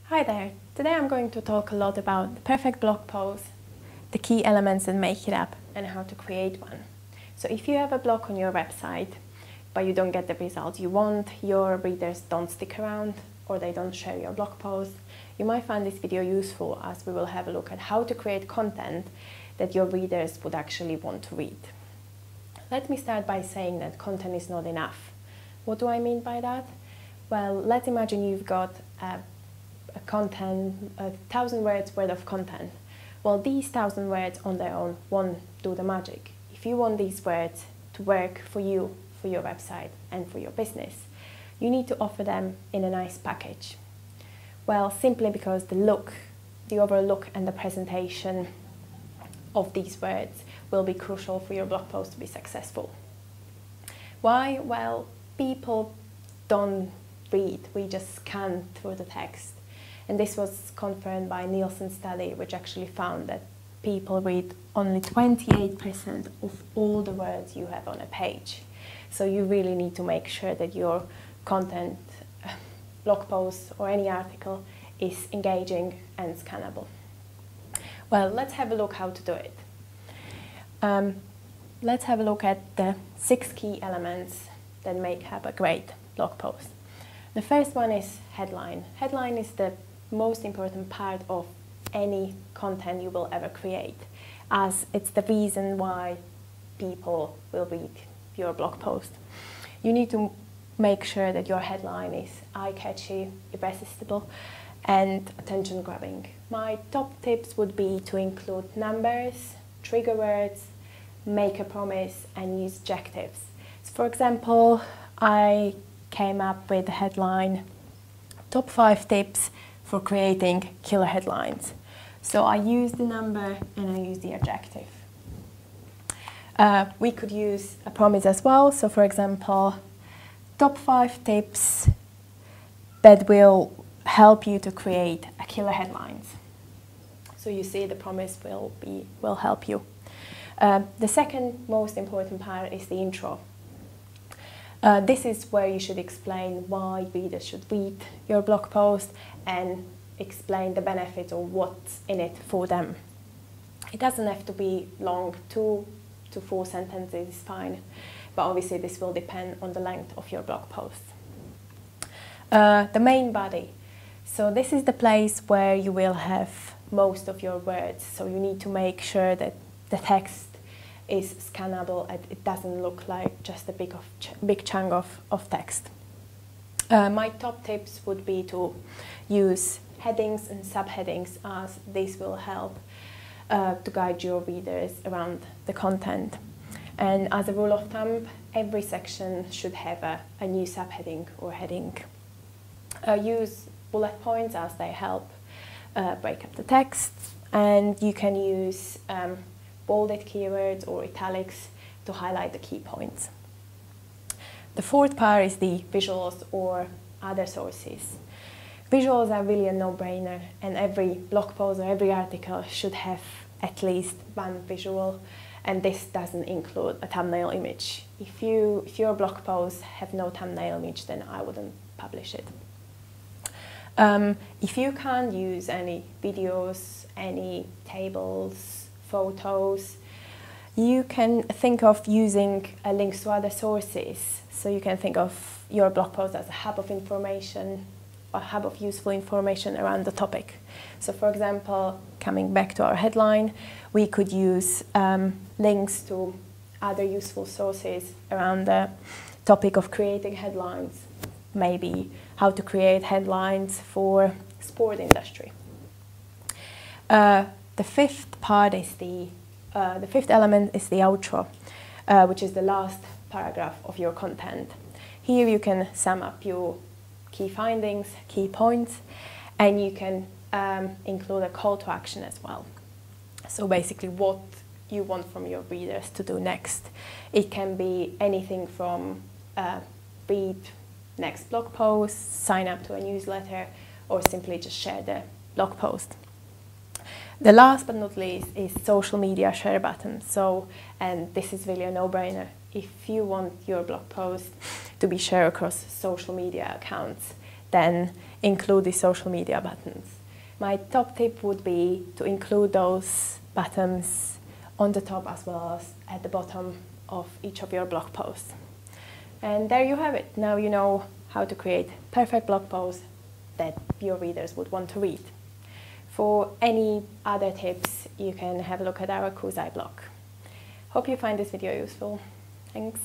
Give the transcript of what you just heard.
Hi there! Today I'm going to talk a lot about the perfect blog post, the key elements that make it up, and how to create one. So if you have a blog on your website, but you don't get the results you want, your readers don't stick around, or they don't share your blog post, you might find this video useful, as we will have a look at how to create content that your readers would actually want to read. Let me start by saying that content is not enough. What do I mean by that? Well, let's imagine you've got a 1,000 words worth of content. Well, these 1,000 words on their own won't do the magic. If you want these words to work for you, for your website and for your business, you need to offer them in a nice package. Well, simply because the overall look and the presentation of these words will be crucial for your blog post to be successful. Why? Well, people don't read, we just scan through the text. And this was confirmed by Nielsen's study, which actually found that people read only 28% of all the words you have on a page. So you really need to make sure that your content, blog post or any article is engaging and scannable. Well, let's have a look how to do it. Let's have a look at the 6 key elements that make up a great blog post. The first one is headline. Headline is the most important part of any content you will ever create, as it's the reason why people will read your blog post. You need to make sure that your headline is eye-catchy, irresistible, and attention-grabbing. My top tips would be to include numbers, trigger words, make a promise, and use adjectives. So for example, I came up with the headline, Top 5 Tips for Creating Killer Headlines. So I use the number and I use the adjective. We could use a promise as well. So for example, top 5 tips that will help you to create a killer headlines. So you see the promise will help you. The second most important part is the intro. This is where you should explain why readers should read your blog post and explain the benefits or what's in it for them. It doesn't have to be long, 2 to 4 sentences is fine, but obviously this will depend on the length of your blog post. The main body. So this is the place where you will have most of your words, so you need to make sure that the text is scannable and it doesn't look like just a big chunk of text. My top tips would be to use headings and subheadings, as this will help to guide your readers around the content. And as a rule of thumb, every section should have a new subheading or heading. Use bullet points, as they help break up the text, and you can use bolded keywords or italics to highlight the key points. The fourth part is the visuals or other sources. Visuals are really a no-brainer, and every blog post or every article should have at least one visual, and this doesn't include a thumbnail image. If your blog posts have no thumbnail image, then I wouldn't publish it. If you can't use any videos, any tables, photos, you can think of using links to other sources. So you can think of your blog post as a hub of information, a hub of useful information around the topic. So for example, coming back to our headline, we could use links to other useful sources around the topic of creating headlines. Maybe how to create headlines for sport industry. The fifth part is the fifth element is the outro, which is the last paragraph of your content. Here you can sum up your key findings, key points, and you can include a call to action as well. So basically what you want from your readers to do next. It can be anything from read next blog post, sign up to a newsletter, or simply just share the blog post. The last but not least is social media share button. And this is really a no-brainer. If you want your blog post to be shared across social media accounts, then include the social media buttons. My top tip would be to include those buttons on the top as well as at the bottom of each of your blog posts. And there you have it. Now you know how to create perfect blog posts that your readers would want to read. For any other tips, you can have a look at our Koozai blog. Hope you find this video useful. Thanks.